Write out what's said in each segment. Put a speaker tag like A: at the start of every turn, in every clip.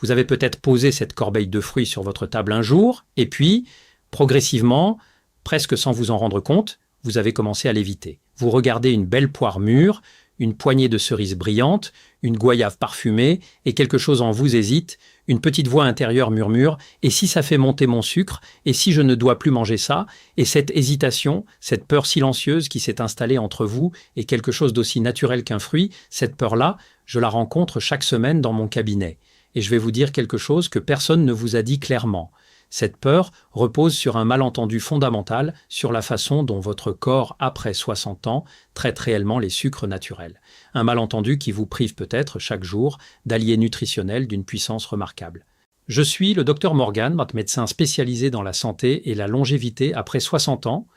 A: Vous avez peut-être posé cette corbeille de fruits sur votre table un jour, et puis, progressivement, presque sans vous en rendre compte, vous avez commencé à l'éviter. Vous regardez une belle poire mûre, une poignée de cerises brillantes, une goyave parfumée, et quelque chose en vous hésite, une petite voix intérieure murmure « Et si ça fait monter mon sucre? Et si je ne dois plus manger ça ?» Et cette hésitation, cette peur silencieuse qui s'est installée entre vous est quelque chose d'aussi naturel qu'un fruit, cette peur-là, je la rencontre chaque semaine dans mon cabinet. Et je vais vous dire quelque chose que personne ne vous a dit clairement. Cette peur repose sur un malentendu fondamental sur la façon dont votre corps, après 60 ans, traite réellement les sucres naturels. Un malentendu qui vous prive peut-être chaque jour d'alliés nutritionnels d'une puissance remarquable. Je suis le Dr Morgan, votre médecin spécialisé dans la santé et la longévité après 60 ans.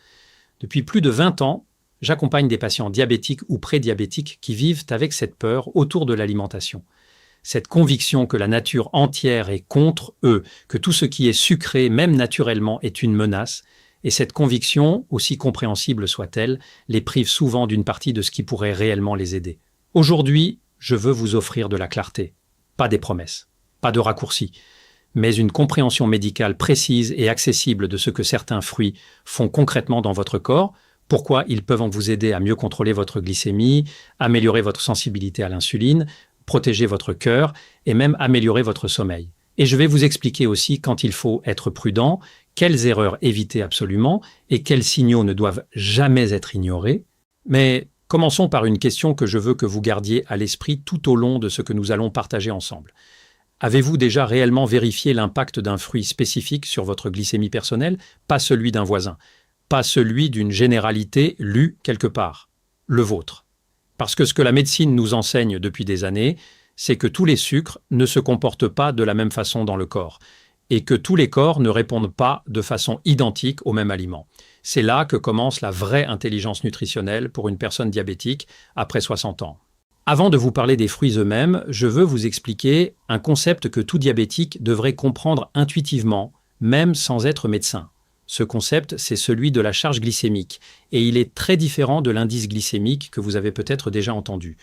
A: Depuis plus de 20 ans, j'accompagne des patients diabétiques ou prédiabétiques qui vivent avec cette peur autour de l'alimentation. Cette conviction que la nature entière est contre eux, que tout ce qui est sucré, même naturellement, est une menace, et cette conviction, aussi compréhensible soit-elle, les prive souvent d'une partie de ce qui pourrait réellement les aider. Aujourd'hui, je veux vous offrir de la clarté, pas des promesses, pas de raccourcis, mais une compréhension médicale précise et accessible de ce que certains fruits font concrètement dans votre corps, pourquoi ils peuvent vous aider à mieux contrôler votre glycémie, améliorer votre sensibilité à l'insuline, protéger votre cœur et même améliorer votre sommeil. Et je vais vous expliquer aussi quand il faut être prudent, quelles erreurs éviter absolument et quels signaux ne doivent jamais être ignorés. Mais commençons par une question que je veux que vous gardiez à l'esprit tout au long de ce que nous allons partager ensemble. Avez-vous déjà réellement vérifié l'impact d'un fruit spécifique sur votre glycémie personnelle, pas celui d'un voisin, pas celui d'une généralité lue quelque part, le vôtre? Parce que ce que la médecine nous enseigne depuis des années, c'est que tous les sucres ne se comportent pas de la même façon dans le corps et que tous les corps ne répondent pas de façon identique au même aliment. C'est là que commence la vraie intelligence nutritionnelle pour une personne diabétique après 60 ans. Avant de vous parler des fruits eux-mêmes, je veux vous expliquer un concept que tout diabétique devrait comprendre intuitivement, même sans être médecin. Ce concept, c'est celui de la charge glycémique, et il est très différent de l'indice glycémique que vous avez peut-être déjà entendu.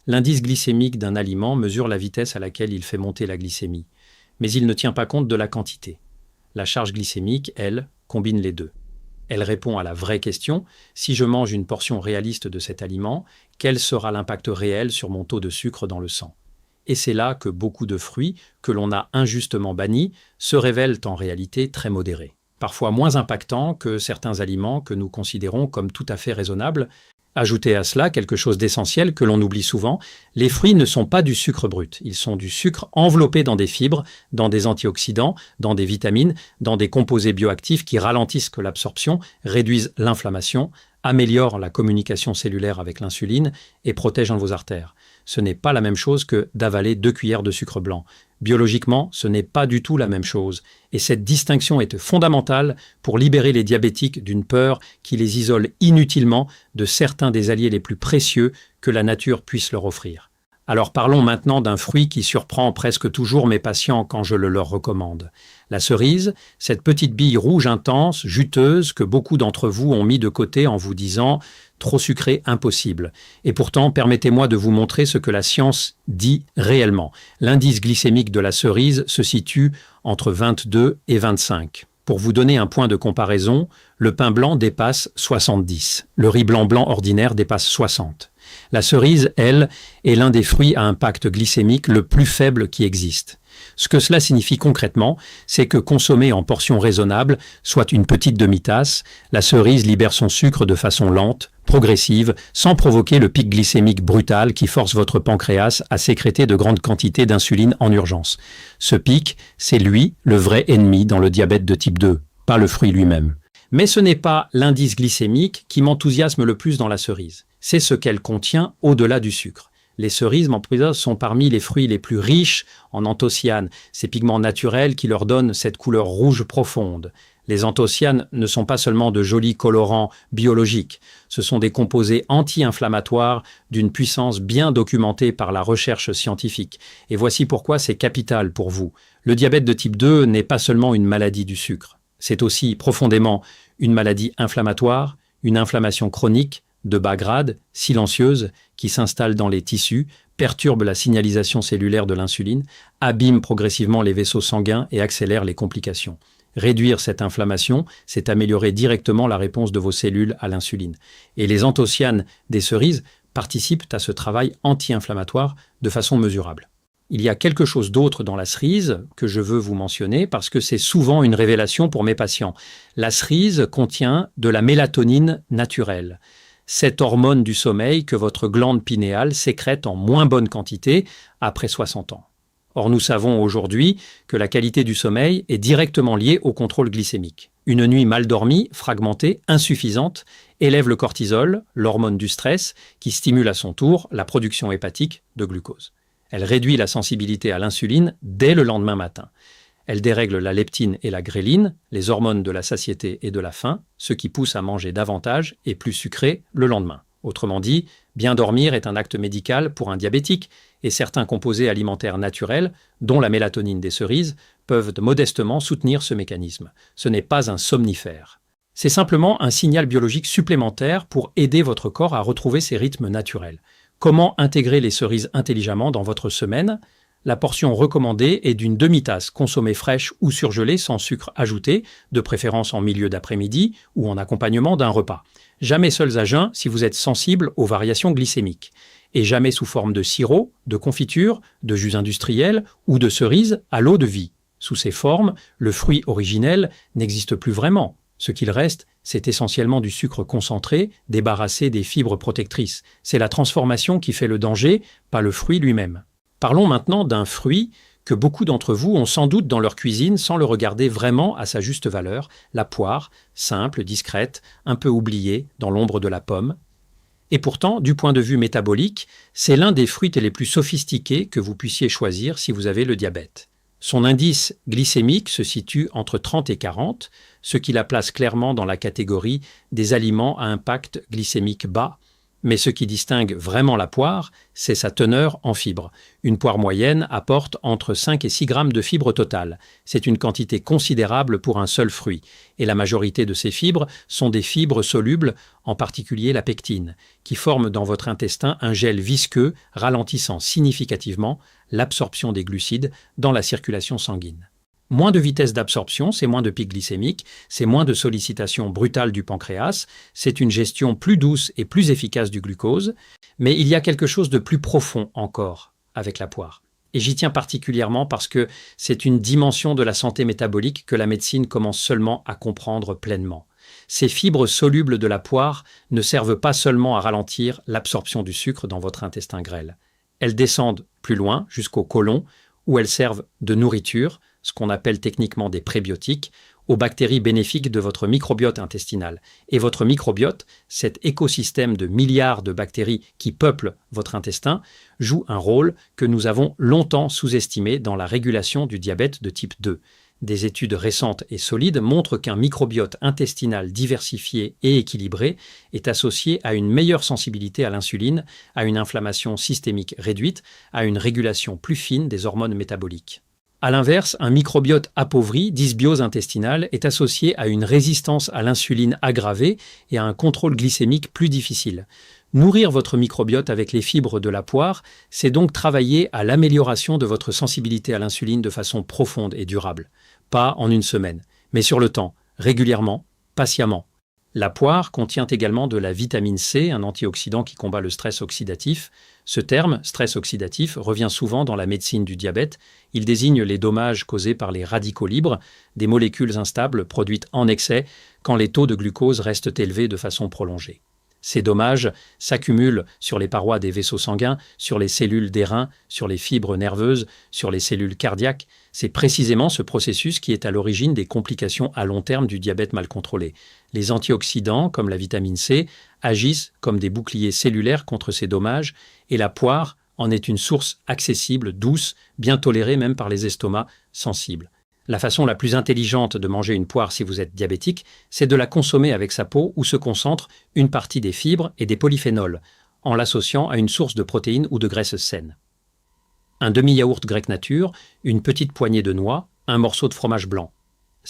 A: L'indice glycémique d'un aliment mesure la vitesse à laquelle il fait monter la glycémie, mais il ne tient pas compte de la quantité. La charge glycémique, elle, combine les deux. Elle répond à la vraie question, si je mange une portion réaliste de cet aliment, quel sera l'impact réel sur mon taux de sucre dans le sang? Et c'est là que beaucoup de fruits, que l'on a injustement bannis, se révèlent en réalité très modérés. Parfois moins impactants que certains aliments que nous considérons comme tout à fait raisonnables. Ajoutez à cela quelque chose d'essentiel que l'on oublie souvent, les fruits ne sont pas du sucre brut, ils sont du sucre enveloppé dans des fibres, dans des antioxydants, dans des vitamines, dans des composés bioactifs qui ralentissent l'absorption, réduisent l'inflammation, améliorent la communication cellulaire avec l'insuline et protègent vos artères. Ce n'est pas la même chose que d'avaler 2 cuillères de sucre blanc. Biologiquement, ce n'est pas du tout la même chose. Et cette distinction est fondamentale pour libérer les diabétiques d'une peur qui les isole inutilement de certains des alliés les plus précieux que la nature puisse leur offrir. Alors parlons maintenant d'un fruit qui surprend presque toujours mes patients quand je le leur recommande. La cerise, cette petite bille rouge intense, juteuse, que beaucoup d'entre vous ont mis de côté en vous disant « trop sucré, impossible ». Et pourtant, permettez-moi de vous montrer ce que la science dit réellement. L'indice glycémique de la cerise se situe entre 22 et 25. Pour vous donner un point de comparaison, le pain blanc dépasse 70. Le riz blanc ordinaire dépasse 60. La cerise, elle, est l'un des fruits à impact glycémique le plus faible qui existe. Ce que cela signifie concrètement, c'est que consommée en portions raisonnables, soit une petite demi-tasse, la cerise libère son sucre de façon lente, progressive, sans provoquer le pic glycémique brutal qui force votre pancréas à sécréter de grandes quantités d'insuline en urgence. Ce pic, c'est lui, le vrai ennemi dans le diabète de type 2, pas le fruit lui-même. Mais ce n'est pas l'indice glycémique qui m'enthousiasme le plus dans la cerise. C'est ce qu'elle contient au-delà du sucre. Les cerises sont parmi les fruits les plus riches en anthocyanes, ces pigments naturels qui leur donnent cette couleur rouge profonde. Les anthocyanes ne sont pas seulement de jolis colorants biologiques, ce sont des composés anti-inflammatoires d'une puissance bien documentée par la recherche scientifique. Et voici pourquoi c'est capital pour vous. Le diabète de type 2 n'est pas seulement une maladie du sucre, c'est aussi profondément une maladie inflammatoire, une inflammation chronique de bas grade, silencieuses, qui s'installent dans les tissus, perturbent la signalisation cellulaire de l'insuline, abîment progressivement les vaisseaux sanguins et accélèrent les complications. Réduire cette inflammation, c'est améliorer directement la réponse de vos cellules à l'insuline. Et les anthocyanes des cerises participent à ce travail anti-inflammatoire de façon mesurable. Il y a quelque chose d'autre dans la cerise que je veux vous mentionner parce que c'est souvent une révélation pour mes patients. La cerise contient de la mélatonine naturelle. Cette hormone du sommeil que votre glande pinéale sécrète en moins bonne quantité après 60 ans. Or, nous savons aujourd'hui que la qualité du sommeil est directement liée au contrôle glycémique. Une nuit mal dormie, fragmentée, insuffisante, élève le cortisol, l'hormone du stress, qui stimule à son tour la production hépatique de glucose. Elle réduit la sensibilité à l'insuline dès le lendemain matin. Elle dérègle la leptine et la gréline, les hormones de la satiété et de la faim, ce qui pousse à manger davantage et plus sucré le lendemain. Autrement dit, bien dormir est un acte médical pour un diabétique et certains composés alimentaires naturels, dont la mélatonine des cerises, peuvent modestement soutenir ce mécanisme. Ce n'est pas un somnifère. C'est simplement un signal biologique supplémentaire pour aider votre corps à retrouver ses rythmes naturels. Comment intégrer les cerises intelligemment dans votre semaine ? La portion recommandée est d'une demi-tasse consommée fraîche ou surgelée sans sucre ajouté, de préférence en milieu d'après-midi ou en accompagnement d'un repas. Jamais seuls à jeun si vous êtes sensible aux variations glycémiques. Et jamais sous forme de sirop, de confiture, de jus industriel ou de cerises à l'eau de vie. Sous ces formes, le fruit originel n'existe plus vraiment. Ce qu'il reste, c'est essentiellement du sucre concentré, débarrassé des fibres protectrices. C'est la transformation qui fait le danger, pas le fruit lui-même. Parlons maintenant d'un fruit que beaucoup d'entre vous ont sans doute dans leur cuisine sans le regarder vraiment à sa juste valeur, la poire, simple, discrète, un peu oubliée dans l'ombre de la pomme. Et pourtant, du point de vue métabolique, c'est l'un des fruits les plus sophistiqués que vous puissiez choisir si vous avez le diabète. Son indice glycémique se situe entre 30 et 40, ce qui la place clairement dans la catégorie des aliments à impact glycémique bas. Mais ce qui distingue vraiment la poire, c'est sa teneur en fibres. Une poire moyenne apporte entre 5 et 6 grammes de fibres totales. C'est une quantité considérable pour un seul fruit. Et la majorité de ces fibres sont des fibres solubles, en particulier la pectine, qui forment dans votre intestin un gel visqueux ralentissant significativement l'absorption des glucides dans la circulation sanguine. Moins de vitesse d'absorption, c'est moins de pic glycémique, c'est moins de sollicitation brutale du pancréas, c'est une gestion plus douce et plus efficace du glucose, mais il y a quelque chose de plus profond encore avec la poire. Et j'y tiens particulièrement parce que c'est une dimension de la santé métabolique que la médecine commence seulement à comprendre pleinement. Ces fibres solubles de la poire ne servent pas seulement à ralentir l'absorption du sucre dans votre intestin grêle. Elles descendent plus loin, jusqu'au côlon, où elles servent de nourriture, ce qu'on appelle techniquement des prébiotiques, aux bactéries bénéfiques de votre microbiote intestinal. Et votre microbiote, cet écosystème de milliards de bactéries qui peuplent votre intestin, joue un rôle que nous avons longtemps sous-estimé dans la régulation du diabète de type 2. Des études récentes et solides montrent qu'un microbiote intestinal diversifié et équilibré est associé à une meilleure sensibilité à l'insuline, à une inflammation systémique réduite, à une régulation plus fine des hormones métaboliques. A l'inverse, un microbiote appauvri, dysbiose intestinale, est associé à une résistance à l'insuline aggravée et à un contrôle glycémique plus difficile. Nourrir votre microbiote avec les fibres de la poire, c'est donc travailler à l'amélioration de votre sensibilité à l'insuline de façon profonde et durable. Pas en une semaine, mais sur le temps, régulièrement, patiemment. La poire contient également de la vitamine C, un antioxydant qui combat le stress oxydatif. Ce terme, stress oxydatif, revient souvent dans la médecine du diabète. Il désigne les dommages causés par les radicaux libres, des molécules instables produites en excès quand les taux de glucose restent élevés de façon prolongée. Ces dommages s'accumulent sur les parois des vaisseaux sanguins, sur les cellules des reins, sur les fibres nerveuses, sur les cellules cardiaques. C'est précisément ce processus qui est à l'origine des complications à long terme du diabète mal contrôlé. Les antioxydants, comme la vitamine C, agissent comme des boucliers cellulaires contre ces dommages, et la poire en est une source accessible, douce, bien tolérée même par les estomacs sensibles. La façon la plus intelligente de manger une poire si vous êtes diabétique, c'est de la consommer avec sa peau où se concentre une partie des fibres et des polyphénols, en l'associant à une source de protéines ou de graisses saines. Un demi-yaourt grec nature, une petite poignée de noix, un morceau de fromage blanc.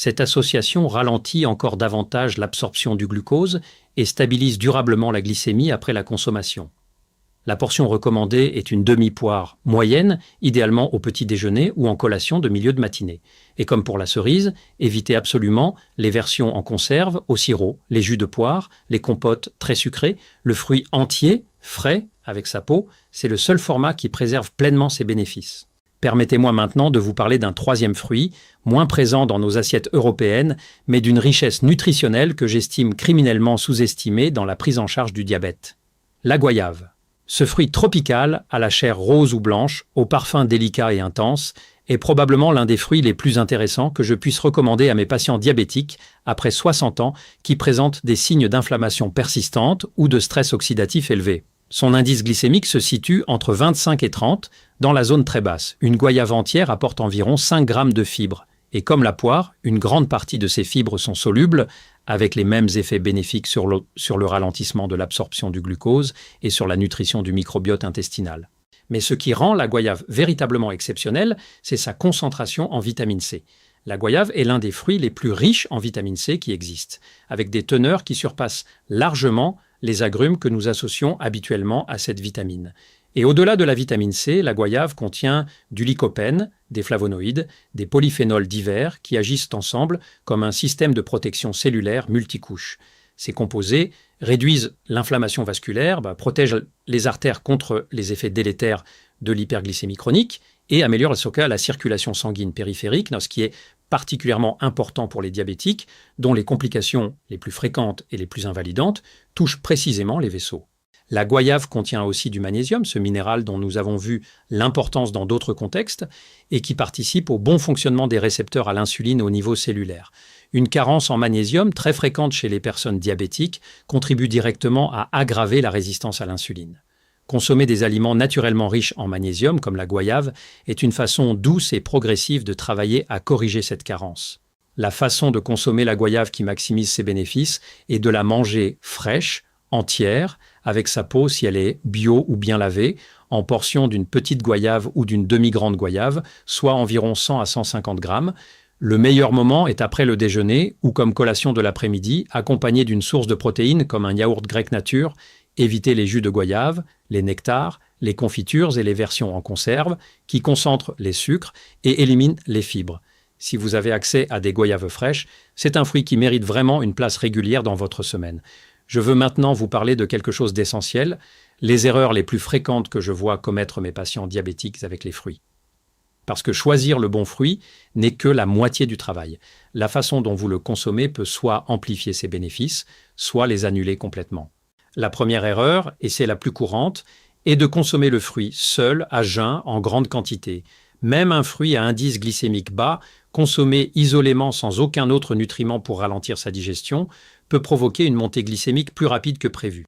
A: Cette association ralentit encore davantage l'absorption du glucose et stabilise durablement la glycémie après la consommation. La portion recommandée est une demi-poire moyenne, idéalement au petit déjeuner ou en collation de milieu de matinée. Et comme pour la cerise, évitez absolument les versions en conserve, au sirop, les jus de poire, les compotes très sucrées, le fruit entier, frais, avec sa peau, c'est le seul format qui préserve pleinement ses bénéfices. Permettez-moi maintenant de vous parler d'un troisième fruit, moins présent dans nos assiettes européennes, mais d'une richesse nutritionnelle que j'estime criminellement sous-estimée dans la prise en charge du diabète. La goyave. Ce fruit tropical, à la chair rose ou blanche, au parfum délicat et intense, est probablement l'un des fruits les plus intéressants que je puisse recommander à mes patients diabétiques après 60 ans qui présentent des signes d'inflammation persistante ou de stress oxydatif élevé. Son indice glycémique se situe entre 25 et 30, dans la zone très basse. Une goyave entière apporte environ 5 grammes de fibres. Et comme la poire, une grande partie de ces fibres sont solubles, avec les mêmes effets bénéfiques sur le ralentissement de l'absorption du glucose et sur la nutrition du microbiote intestinal. Mais ce qui rend la goyave véritablement exceptionnelle, c'est sa concentration en vitamine C. La goyave est l'un des fruits les plus riches en vitamine C qui existent, avec des teneurs qui surpassent largement les agrumes que nous associons habituellement à cette vitamine. Et au-delà de la vitamine C, la goyave contient du lycopène, des flavonoïdes, des polyphénols divers qui agissent ensemble comme un système de protection cellulaire multicouche. Ces composés réduisent l'inflammation vasculaire, protègent les artères contre les effets délétères de l'hyperglycémie chronique et améliorent la circulation sanguine périphérique, ce qui est particulièrement important pour les diabétiques, dont les complications les plus fréquentes et les plus invalidantes touchent précisément les vaisseaux. La goyave contient aussi du magnésium, ce minéral dont nous avons vu l'importance dans d'autres contextes et qui participe au bon fonctionnement des récepteurs à l'insuline au niveau cellulaire. Une carence en magnésium très fréquente chez les personnes diabétiques contribue directement à aggraver la résistance à l'insuline. Consommer des aliments naturellement riches en magnésium, comme la goyave, est une façon douce et progressive de travailler à corriger cette carence. La façon de consommer la goyave qui maximise ses bénéfices est de la manger fraîche, entière, avec sa peau si elle est bio ou bien lavée, en portions d'une petite goyave ou d'une demi-grande goyave, soit environ 100 à 150 grammes. Le meilleur moment est après le déjeuner ou comme collation de l'après-midi, accompagné d'une source de protéines comme un yaourt grec nature. Évitez les jus de goyave, les nectars, les confitures et les versions en conserve qui concentrent les sucres et éliminent les fibres. Si vous avez accès à des goyaves fraîches, c'est un fruit qui mérite vraiment une place régulière dans votre semaine. Je veux maintenant vous parler de quelque chose d'essentiel, les erreurs les plus fréquentes que je vois commettre mes patients diabétiques avec les fruits. Parce que choisir le bon fruit n'est que la moitié du travail. La façon dont vous le consommez peut soit amplifier ses bénéfices, soit les annuler complètement. La première erreur, et c'est la plus courante, est de consommer le fruit seul, à jeun, en grande quantité. Même un fruit à indice glycémique bas, consommé isolément sans aucun autre nutriment pour ralentir sa digestion, peut provoquer une montée glycémique plus rapide que prévu.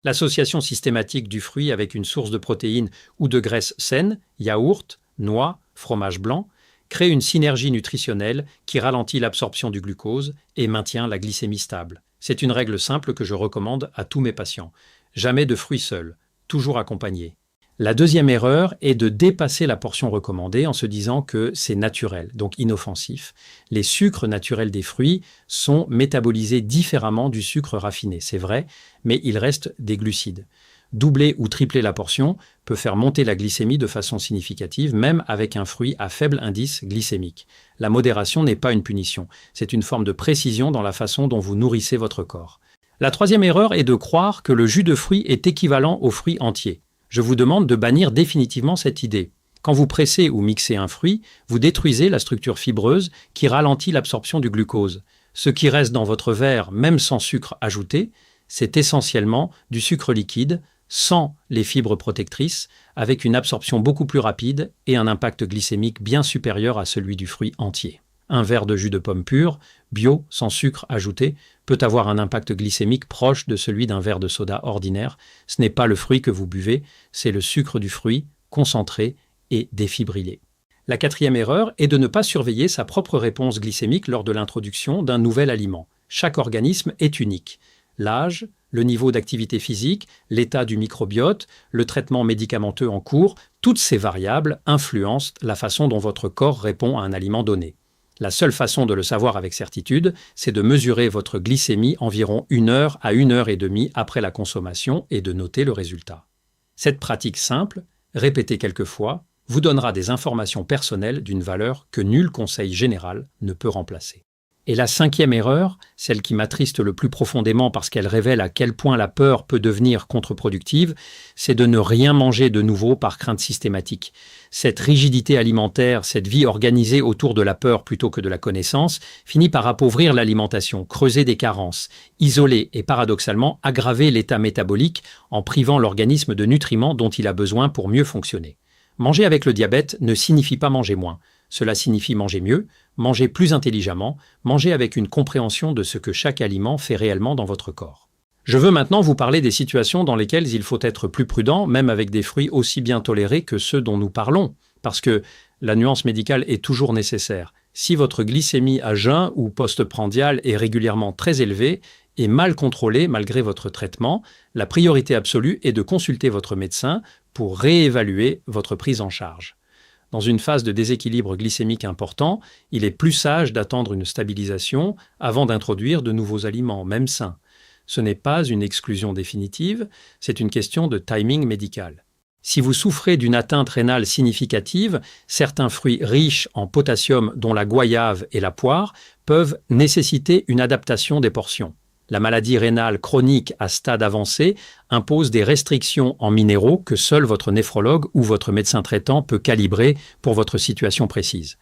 A: L'association systématique du fruit avec une source de protéines ou de graisse saine, yaourt, noix, fromage blanc, crée une synergie nutritionnelle qui ralentit l'absorption du glucose et maintient la glycémie stable. C'est une règle simple que je recommande à tous mes patients. Jamais de fruits seuls, toujours accompagnés. La deuxième erreur est de dépasser la portion recommandée en se disant que c'est naturel, donc inoffensif. Les sucres naturels des fruits sont métabolisés différemment du sucre raffiné, c'est vrai, mais il reste des glucides. Doubler ou tripler la portion peut faire monter la glycémie de façon significative, même avec un fruit à faible indice glycémique. La modération n'est pas une punition, c'est une forme de précision dans la façon dont vous nourrissez votre corps. La troisième erreur est de croire que le jus de fruits est équivalent au fruit entier. Je vous demande de bannir définitivement cette idée. Quand vous pressez ou mixez un fruit, vous détruisez la structure fibreuse qui ralentit l'absorption du glucose. Ce qui reste dans votre verre, même sans sucre ajouté, c'est essentiellement du sucre liquide, sans les fibres protectrices, avec une absorption beaucoup plus rapide et un impact glycémique bien supérieur à celui du fruit entier. Un verre de jus de pomme pur, bio, sans sucre ajouté, peut avoir un impact glycémique proche de celui d'un verre de soda ordinaire. Ce n'est pas le fruit que vous buvez, c'est le sucre du fruit, concentré et défibrillé. La quatrième erreur est de ne pas surveiller sa propre réponse glycémique lors de l'introduction d'un nouvel aliment. Chaque organisme est unique. L'âge, le niveau d'activité physique, l'état du microbiote, le traitement médicamenteux en cours, toutes ces variables influencent la façon dont votre corps répond à un aliment donné. La seule façon de le savoir avec certitude, c'est de mesurer votre glycémie environ 1 heure à 1 heure et demie après la consommation et de noter le résultat. Cette pratique simple, répétée quelques fois, vous donnera des informations personnelles d'une valeur que nul conseil général ne peut remplacer. Et la 5e erreur, celle qui m'attriste le plus profondément parce qu'elle révèle à quel point la peur peut devenir contre-productive, c'est de ne rien manger de nouveau par crainte systématique. Cette rigidité alimentaire, cette vie organisée autour de la peur plutôt que de la connaissance, finit par appauvrir l'alimentation, creuser des carences, isoler et paradoxalement aggraver l'état métabolique en privant l'organisme de nutriments dont il a besoin pour mieux fonctionner. Manger avec le diabète ne signifie pas manger moins. Cela signifie manger mieux, manger plus intelligemment, manger avec une compréhension de ce que chaque aliment fait réellement dans votre corps. Je veux maintenant vous parler des situations dans lesquelles il faut être plus prudent, même avec des fruits aussi bien tolérés que ceux dont nous parlons, parce que la nuance médicale est toujours nécessaire. Si votre glycémie à jeun ou postprandial est régulièrement très élevée et mal contrôlée malgré votre traitement, la priorité absolue est de consulter votre médecin pour réévaluer votre prise en charge. Dans une phase de déséquilibre glycémique important, il est plus sage d'attendre une stabilisation avant d'introduire de nouveaux aliments, même sains. Ce n'est pas une exclusion définitive, c'est une question de timing médical. Si vous souffrez d'une atteinte rénale significative, certains fruits riches en potassium, dont la goyave et la poire, peuvent nécessiter une adaptation des portions. La maladie rénale chronique à stade avancé impose des restrictions en minéraux que seul votre néphrologue ou votre médecin traitant peut calibrer pour votre situation précise.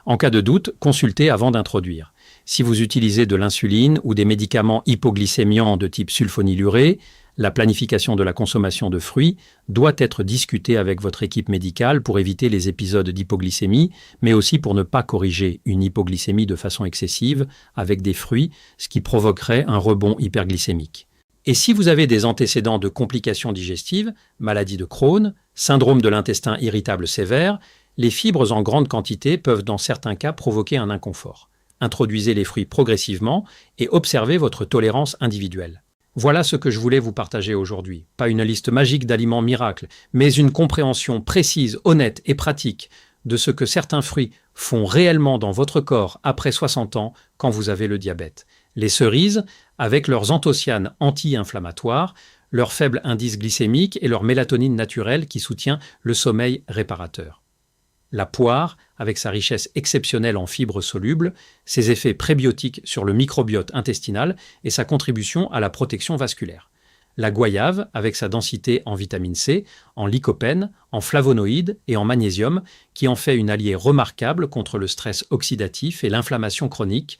A: En cas de doute, consultez avant d'introduire. Si vous utilisez de l'insuline ou des médicaments hypoglycémiants de type sulfonylurée, la planification de la consommation de fruits doit être discutée avec votre équipe médicale pour éviter les épisodes d'hypoglycémie, mais aussi pour ne pas corriger une hypoglycémie de façon excessive avec des fruits, ce qui provoquerait un rebond hyperglycémique. Et si vous avez des antécédents de complications digestives, maladie de Crohn, syndrome de l'intestin irritable sévère, les fibres en grande quantité peuvent dans certains cas provoquer un inconfort. Introduisez les fruits progressivement et observez votre tolérance individuelle. Voilà ce que je voulais vous partager aujourd'hui. Pas une liste magique d'aliments miracles, mais une compréhension précise, honnête et pratique de ce que certains fruits font réellement dans votre corps après 60 ans quand vous avez le diabète. Les cerises, avec leurs anthocyanes anti-inflammatoires, leur faible indice glycémique et leur mélatonine naturelle qui soutient le sommeil réparateur. La poire, avec sa richesse exceptionnelle en fibres solubles, ses effets prébiotiques sur le microbiote intestinal et sa contribution à la protection vasculaire. La goyave, avec sa densité en vitamine C, en lycopène, en flavonoïdes et en magnésium, qui en fait une alliée remarquable contre le stress oxydatif et l'inflammation chronique.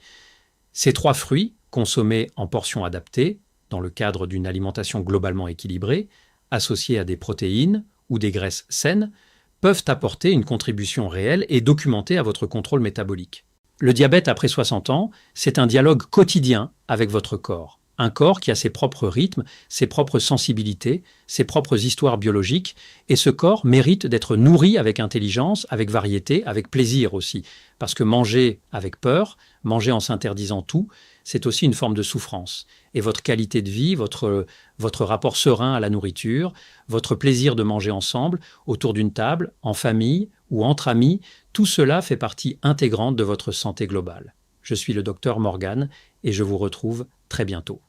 A: Ces 3 fruits, consommés en portions adaptées, dans le cadre d'une alimentation globalement équilibrée, associés à des protéines ou des graisses saines, peuvent apporter une contribution réelle et documentée à votre contrôle métabolique. Le diabète après 60 ans, c'est un dialogue quotidien avec votre corps. Un corps qui a ses propres rythmes, ses propres sensibilités, ses propres histoires biologiques, et ce corps mérite d'être nourri avec intelligence, avec variété, avec plaisir aussi. Parce que manger avec peur, manger en s'interdisant tout, c'est aussi une forme de souffrance. Et votre qualité de vie, votre rapport serein à la nourriture, votre plaisir de manger ensemble, autour d'une table, en famille ou entre amis, tout cela fait partie intégrante de votre santé globale. Je suis le docteur Morgan et je vous retrouve très bientôt.